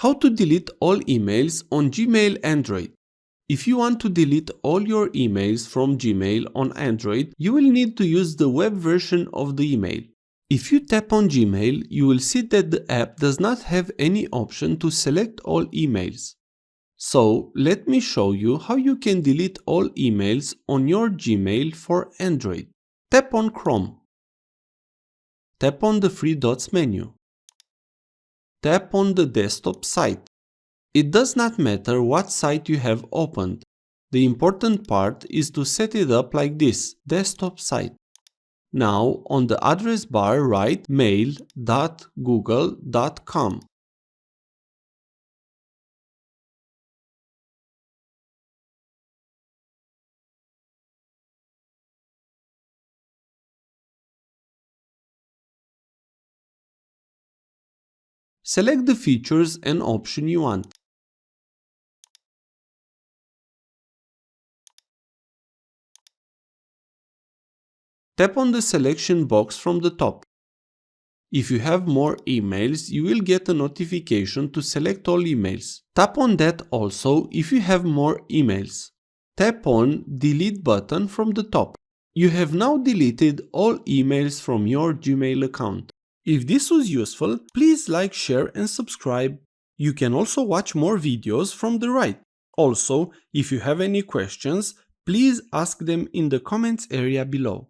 How to delete all emails on Gmail Android. If you want to delete all your emails from Gmail on Android, you will need to use the web version of the email. If you tap on Gmail, you will see that the app does not have any option to select all emails. So, let me show you how you can delete all emails on your Gmail for Android. Tap on Chrome. Tap on the three dots menu. Tap on the desktop site. It does not matter what site you have opened. The important part is to set it up like this, desktop site. Now, on the address bar write mail.google.com. Select the features and option you want. Tap on the selection box from the top. If you have more emails, you will get a notification to select all emails. Tap on that also if you have more emails. Tap on Delete button from the top. You have now deleted all emails from your Gmail account. If this was useful, please like, share and subscribe. You can also watch more videos from the right. Also, if you have any questions, please ask them in the comments area below.